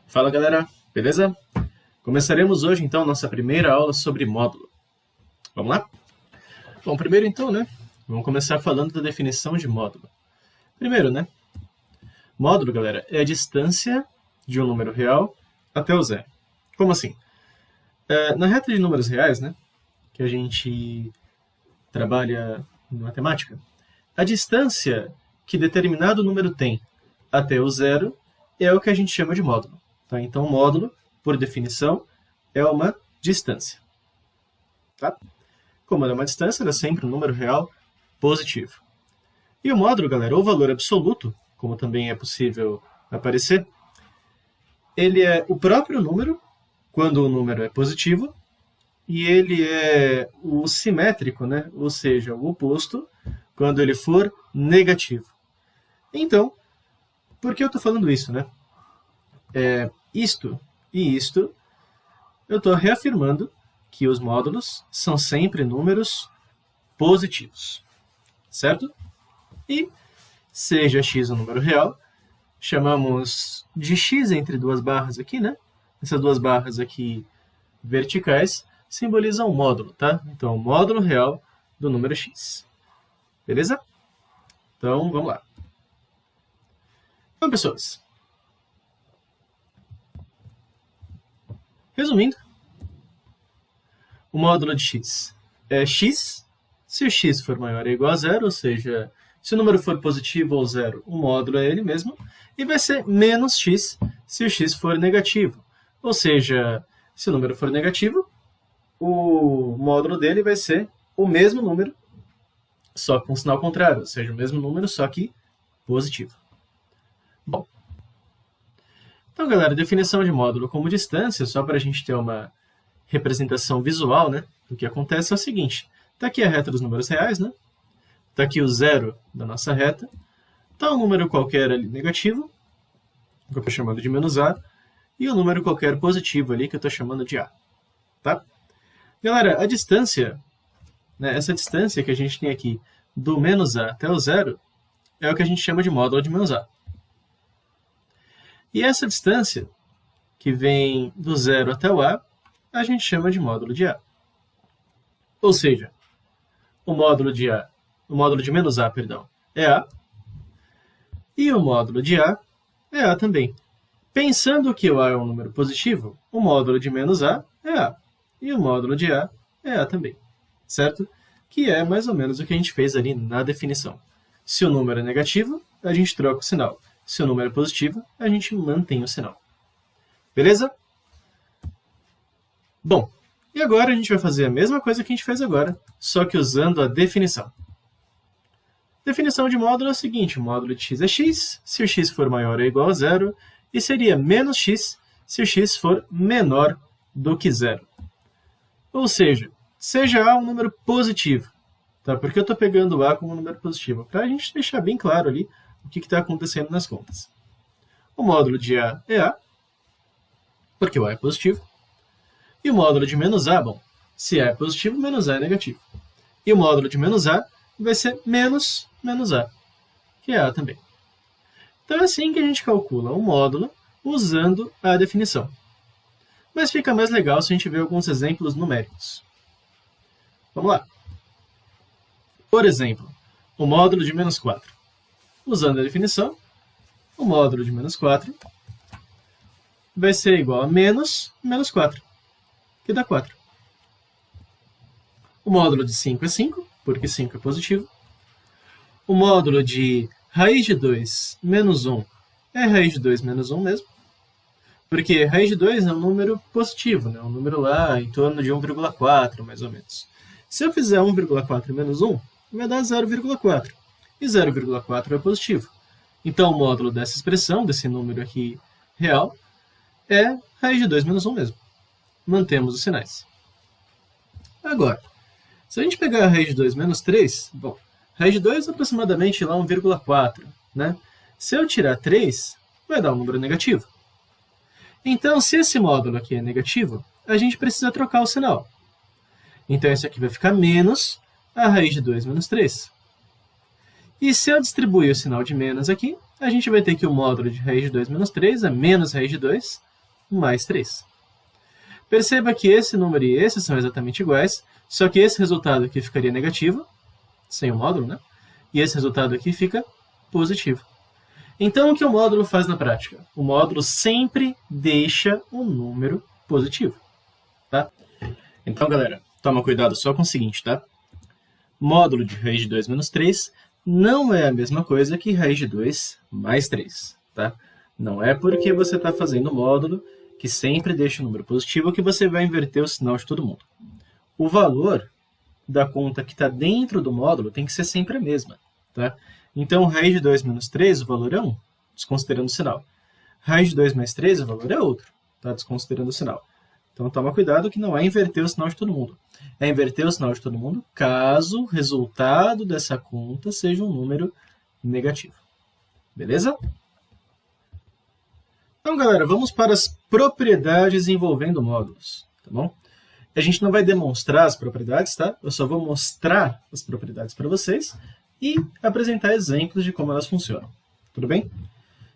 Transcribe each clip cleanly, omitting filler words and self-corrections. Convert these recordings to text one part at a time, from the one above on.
Fala galera, beleza? Começaremos hoje então nossa primeira aula sobre módulo. Vamos lá? Bom, primeiro então, vamos começar falando da definição de módulo. Primeiro, módulo, galera, é a distância de um número real até o zero. Como assim? Na reta de números reais, que a gente trabalha em matemática, a distância que determinado número tem até o zero é o que a gente chama de módulo. Tá? Então, módulo, por definição, é uma distância. Tá? Como ela é uma distância, ela é sempre um número real positivo. E o módulo, galera, ou valor absoluto, como também é possível aparecer, ele é o próprio número, quando o número é positivo, e ele é o simétrico, ou seja, o oposto, quando ele for negativo. Então, por que eu estou falando isso, Isto e isto, eu estou reafirmando que os módulos são sempre números positivos, certo? E, seja x um número real, chamamos de x entre duas barras aqui, Essas duas barras aqui verticais simbolizam o módulo, tá? Então, o módulo real do número x. Beleza? Então, vamos lá. Então, pessoas, resumindo, o módulo de x é x, se o x for maior ou igual a zero, ou seja, se o número for positivo ou zero, o módulo é ele mesmo, e vai ser menos x se o x for negativo. Ou seja, se o número for negativo, o módulo dele vai ser o mesmo número, só com sinal contrário, ou seja, o mesmo número, só que positivo. Bom, então, galera, definição de módulo como distância, só para a gente ter uma representação visual, do que acontece é o seguinte. Está aqui a reta dos números reais, Está aqui o zero da nossa reta. Está um número qualquer ali negativo, que eu estou chamando de menos a, e um número qualquer positivo ali, que eu estou chamando de a. Tá? Galera, a distância, essa distância que a gente tem aqui do menos a até o zero, é o que a gente chama de módulo de menos a. E essa distância, que vem do zero até o a gente chama de módulo de a. Ou seja, o módulo de menos a, é a, e o módulo de a é a também. Pensando que o a é um número positivo, o módulo de menos a é a, e o módulo de a é a também, certo? Que é mais ou menos o que a gente fez ali na definição. Se o número é negativo, a gente troca o sinal. Se o número é positivo, a gente mantém o sinal. Beleza? Bom, e agora a gente vai fazer a mesma coisa que a gente fez agora, só que usando a definição. Definição de módulo é o seguinte, o módulo de x é x, se o x for maior ou igual a zero, e seria menos x se o x for menor do que zero. Ou seja a um número positivo, tá? Porque eu estou pegando a como um número positivo, para a gente deixar bem claro ali o que está acontecendo nas contas. O módulo de a é a, porque o a é positivo. E o módulo de menos a, se a é positivo, menos a é negativo. E o módulo de menos a vai ser menos a, que é a também. Então é assim que a gente calcula um módulo usando a definição. Mas fica mais legal se a gente ver alguns exemplos numéricos. Vamos lá. Por exemplo, o módulo de menos 4. Usando a definição, o módulo de menos 4 vai ser igual a menos 4, que dá 4. O módulo de 5 é 5, porque 5 é positivo. O módulo de raiz de 2 menos 1 é raiz de 2 menos 1 mesmo, porque raiz de 2 é um número positivo, um número lá em torno de 1,4, mais ou menos. Se eu fizer 1,4 menos 1, vai dar 0,4. E 0,4 é positivo. Então, o módulo dessa expressão, desse número aqui real, é raiz de 2 menos 1 mesmo. Mantemos os sinais. Agora, se a gente pegar a raiz de 2 menos 3, raiz de 2 é aproximadamente lá 1,4, Se eu tirar 3, vai dar um número negativo. Então, se esse módulo aqui é negativo, a gente precisa trocar o sinal. Então, isso aqui vai ficar menos a raiz de 2 menos 3. E se eu distribuir o sinal de menos aqui, a gente vai ter que o módulo de raiz de 2 menos 3 é menos raiz de 2 mais 3. Perceba que esse número e esse são exatamente iguais, só que esse resultado aqui ficaria negativo, sem o módulo, né? E esse resultado aqui fica positivo. Então, o que o módulo faz na prática? O módulo sempre deixa um número positivo, tá? Então, galera, toma cuidado só com o seguinte, tá? Módulo de raiz de 2 menos 3 não é a mesma coisa que raiz de 2 mais 3, tá? Não é porque você está fazendo módulo que sempre deixa um número positivo que você vai inverter o sinal de todo mundo. O valor da conta que está dentro do módulo tem que ser sempre a mesma, tá? Então, raiz de 2 menos 3, o valor é 1, desconsiderando o sinal. Raiz de 2 mais 3, o valor é outro, tá? Desconsiderando o sinal. Então, toma cuidado que não é inverter o sinal de todo mundo. É inverter o sinal de todo mundo caso o resultado dessa conta seja um número negativo. Beleza? Então, galera, vamos para as propriedades envolvendo módulos, tá bom? A gente não vai demonstrar as propriedades, tá? Eu só vou mostrar as propriedades para vocês e apresentar exemplos de como elas funcionam. Tudo bem?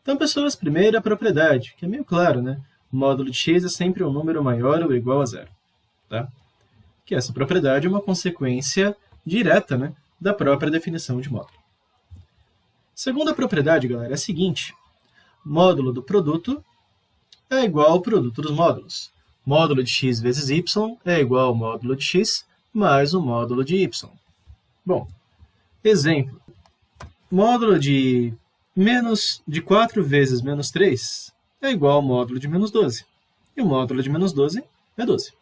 Então, pessoas, primeira propriedade, que é meio claro, né? O módulo de x é sempre um número maior ou igual a zero, tá? Que essa propriedade é uma consequência direta, né, da própria definição de módulo. Segunda propriedade, galera, é a seguinte. Módulo do produto é igual ao produto dos módulos. Módulo de x vezes y é igual ao módulo de x mais o módulo de y. Bom, exemplo. Módulo de 4 vezes menos 3 é igual ao módulo de menos 12. E o módulo de menos 12 é 12.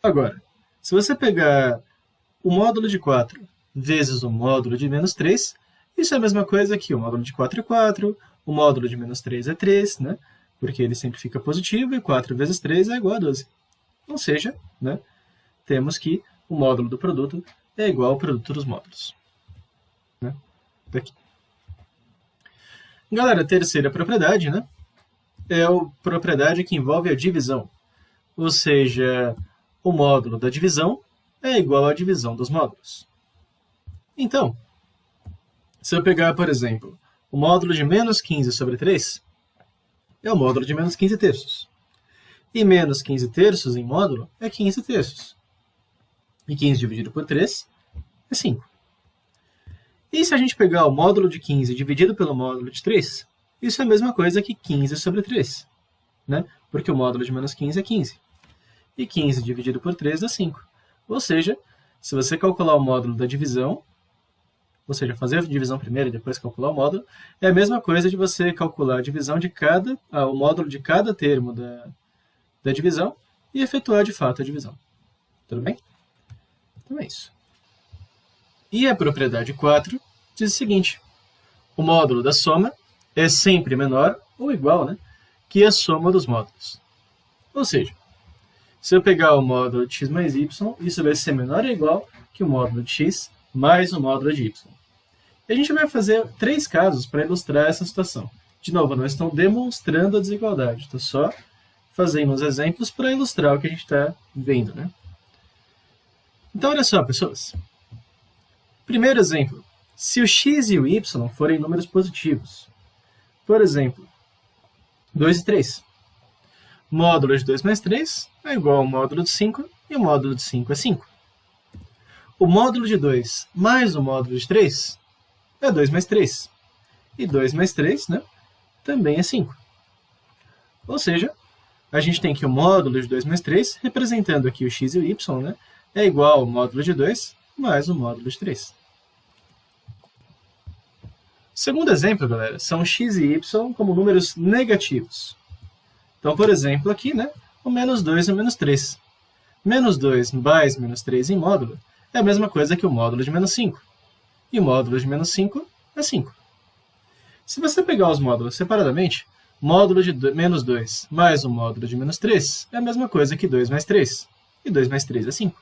Agora, se você pegar o módulo de 4 vezes o módulo de menos 3, isso é a mesma coisa que o módulo de 4 é 4, o módulo de menos 3 é 3, né? Porque ele sempre fica positivo, e 4 vezes 3 é igual a 12. Ou seja, né, temos que o módulo do produto é igual ao produto dos módulos. Né? Daqui. Galera, a terceira propriedade, né, é a propriedade que envolve a divisão. Ou seja, o módulo da divisão é igual à divisão dos módulos. Então, se eu pegar, por exemplo, o módulo de menos 15 sobre 3, é o módulo de menos 15 terços. E menos 15 terços em módulo é 15 terços. E 15 dividido por 3 é 5. E se a gente pegar o módulo de 15 dividido pelo módulo de 3, isso é a mesma coisa que 15 sobre 3. Né? Porque o módulo de menos 15 é 15. E 15 dividido por 3 dá 5. Ou seja, se você calcular o módulo da divisão, ou seja, fazer a divisão primeiro e depois calcular o módulo, é a mesma coisa de você calcular a divisão de o módulo de cada termo da divisão e efetuar de fato a divisão. Tudo bem? Então é isso. E a propriedade 4 diz o seguinte: o módulo da soma é sempre menor ou igual, né, que a soma dos módulos. Ou seja, se eu pegar o módulo de x mais y, isso vai ser menor ou igual que o módulo de x mais o módulo de y. E a gente vai fazer 3 casos para ilustrar essa situação. De novo, não estou demonstrando a desigualdade, estou só fazendo uns exemplos para ilustrar o que a gente está vendo. Né? Então, olha só, pessoas. Primeiro exemplo, se o x e o y forem números positivos. Por exemplo, 2 e 3. Módulo de 2 mais 3 é igual ao módulo de 5, e o módulo de 5 é 5. O módulo de 2 mais o módulo de 3 é 2 mais 3. E 2 mais 3, né, também é 5. Ou seja, a gente tem que o módulo de 2 mais 3, representando aqui o x e o y, né, é igual ao módulo de 2 mais o módulo de 3. Segundo exemplo, galera, são x e y como números negativos. Então, por exemplo, aqui, né, o menos 2 e o menos 3. Menos 2 mais menos 3 em módulo é a mesma coisa que o módulo de menos 5. E o módulo de menos 5 é 5. Se você pegar os módulos separadamente, módulo de menos 2 mais o módulo de menos 3 é a mesma coisa que 2 mais 3. E 2 mais 3 é 5.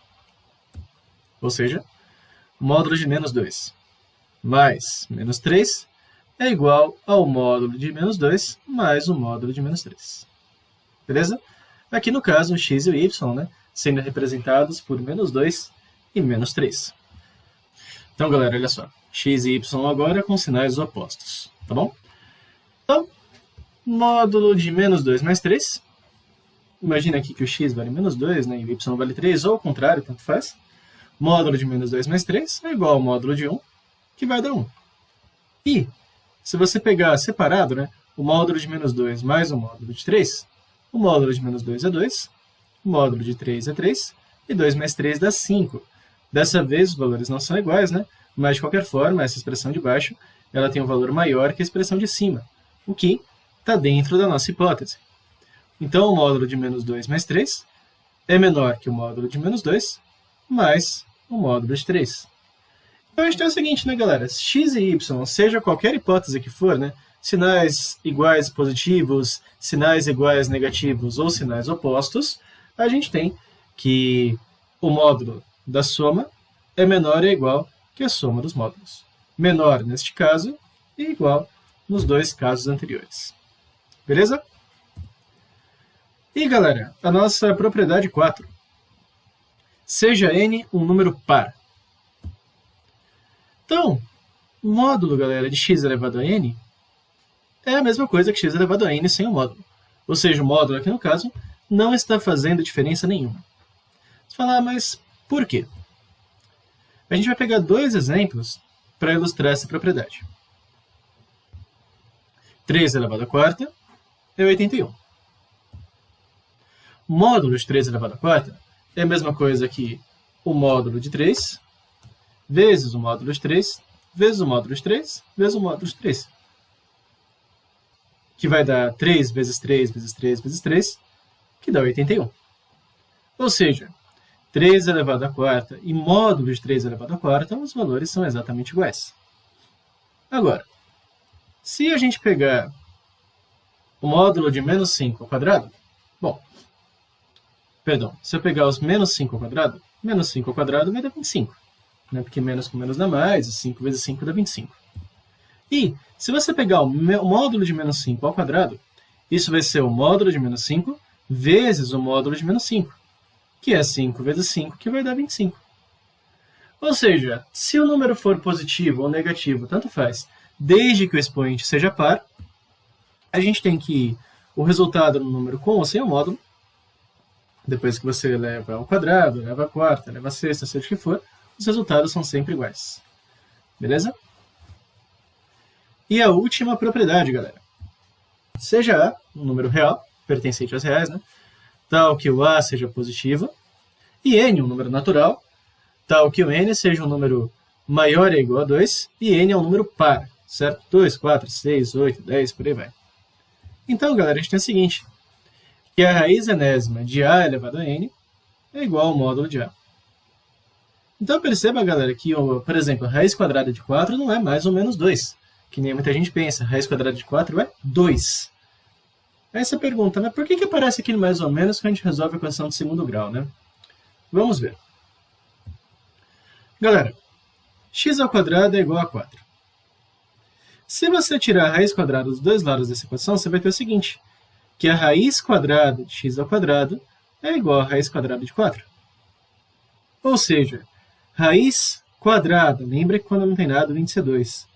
Ou seja, módulo de menos 2 mais menos 3 é igual ao módulo de menos 2 mais o módulo de menos 3. Beleza? Aqui no caso, o x e o y, né, sendo representados por menos 2 e menos 3. Então, galera, olha só. X e y agora com sinais opostos, tá bom? Então, módulo de menos 2 mais 3. Imagina aqui que o x vale menos 2, né, e o y vale 3, ou ao contrário, tanto faz. Módulo de menos 2 mais 3 é igual ao módulo de 1, que vai dar 1. E, se você pegar separado, né, o módulo de menos 2 mais o módulo de 3, o módulo de menos 2 é 2, o módulo de 3 é 3, e 2 mais 3 dá 5. Dessa vez, os valores não são iguais, né? Mas, de qualquer forma, essa expressão de baixo ela tem um valor maior que a expressão de cima, o que está dentro da nossa hipótese. Então, o módulo de menos 2 mais 3 é menor que o módulo de menos 2 mais o módulo de 3. Então, a gente tem o seguinte, né, galera? X e y, seja qualquer hipótese que for, né, sinais iguais positivos, sinais iguais negativos ou sinais opostos, a gente tem que o módulo da soma é menor ou igual que a soma dos módulos. Menor neste caso e igual nos dois casos anteriores. Beleza? E, galera, a nossa propriedade 4. Seja n um número par. Então, o módulo, galera, de x elevado a n é a mesma coisa que x elevado a n sem o módulo. Ou seja, o módulo aqui no caso não está fazendo diferença nenhuma. Você fala, mas por quê? A gente vai pegar dois exemplos para ilustrar essa propriedade. 3 elevado a quarta é 81. O módulo de 3 elevado a quarta é a mesma coisa que o módulo de 3 vezes o módulo de 3 vezes o módulo de 3 vezes o módulo de 3. Que vai dar 3 vezes 3 vezes 3 vezes 3, que dá 81. Ou seja, 3 elevado à quarta e módulo de 3 elevado à quarta, os valores são exatamente iguais. Agora, se a gente pegar o módulo de menos 5 ao quadrado, se eu pegar os menos 5 ao quadrado vai dar 25. Né? Porque menos com menos dá mais, e 5 vezes 5 dá 25. E, se você pegar o módulo de menos 5 ao quadrado, isso vai ser o módulo de menos 5 vezes o módulo de menos 5, que é 5 vezes 5, que vai dar 25. Ou seja, se o número for positivo ou negativo, tanto faz, desde que o expoente seja par, a gente tem que o resultado no número com ou sem o módulo, depois que você eleva ao quadrado, eleva à quarta, eleva à sexta, seja o que for, os resultados são sempre iguais. Beleza? E a última propriedade, galera. Seja A um número real, pertencente aos reais, né? Tal que o A seja positivo, e N um número natural, tal que o N seja um número maior ou igual a 2, e N é um número par, certo? 2, 4, 6, 8, 10, por aí vai. Então, galera, a gente tem o seguinte, que a raiz enésima de A elevado a N é igual ao módulo de A. Então, perceba, galera, que, por exemplo, a raiz quadrada de 4 não é mais ou menos 2, que nem muita gente pensa. A raiz quadrada de 4 é 2. Aí você pergunta, mas por que aparece aqui mais ou menos quando a gente resolve a equação de segundo grau, né? Vamos ver. Galera, x ao quadrado é igual a 4. Se você tirar a raiz quadrada dos dois lados dessa equação, você vai ter o seguinte, que a raiz quadrada de x ao quadrado é igual a raiz quadrada de 4. Ou seja, raiz quadrada, lembra que quando não tem nada, vem de ser 2,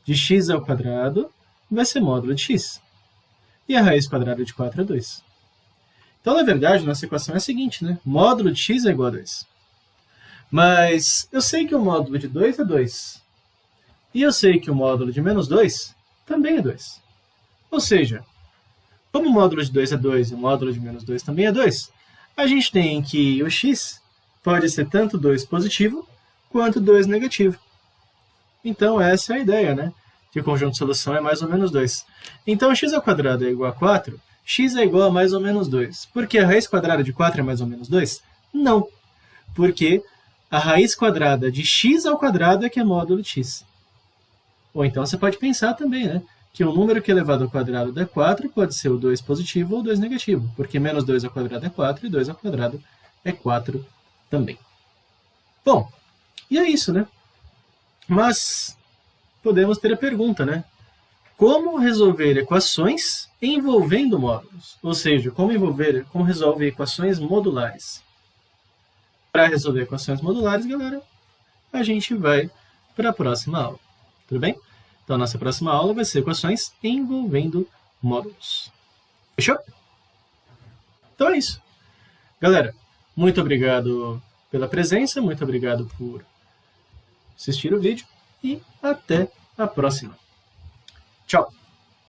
de x ao quadrado vai ser módulo de x. E a raiz quadrada de 4 é 2. Então, na verdade, nossa equação é a seguinte, né? Módulo de x é igual a 2. Mas eu sei que o módulo de 2 é 2. E eu sei que o módulo de menos 2 também é 2. Ou seja, como o módulo de 2 é 2 e o módulo de menos 2 também é 2, a gente tem que o x pode ser tanto 2 positivo quanto 2 negativo. Então, essa é a ideia, né? Que o conjunto de solução é mais ou menos 2. Então, x ao quadrado é igual a 4, x é igual a mais ou menos 2. Por que a raiz quadrada de 4 é mais ou menos 2? Não. Porque a raiz quadrada de x ao quadrado é que é módulo de x. Ou então você pode pensar também, né? Que um número que é elevado ao quadrado dá 4 pode ser o 2 positivo ou o 2 negativo. Porque menos 2 ao quadrado é 4 e 2 ao quadrado é 4 também. Bom, e é isso, né? Mas podemos ter a pergunta, né? Como resolver equações envolvendo módulos? Ou seja, como resolver equações modulares? Para resolver equações modulares, galera, a gente vai para a próxima aula. Tudo bem? Então, a nossa próxima aula vai ser equações envolvendo módulos. Fechou? Então é isso. Galera, muito obrigado pela presença, muito obrigado por assistir o vídeo e até a próxima. Tchau!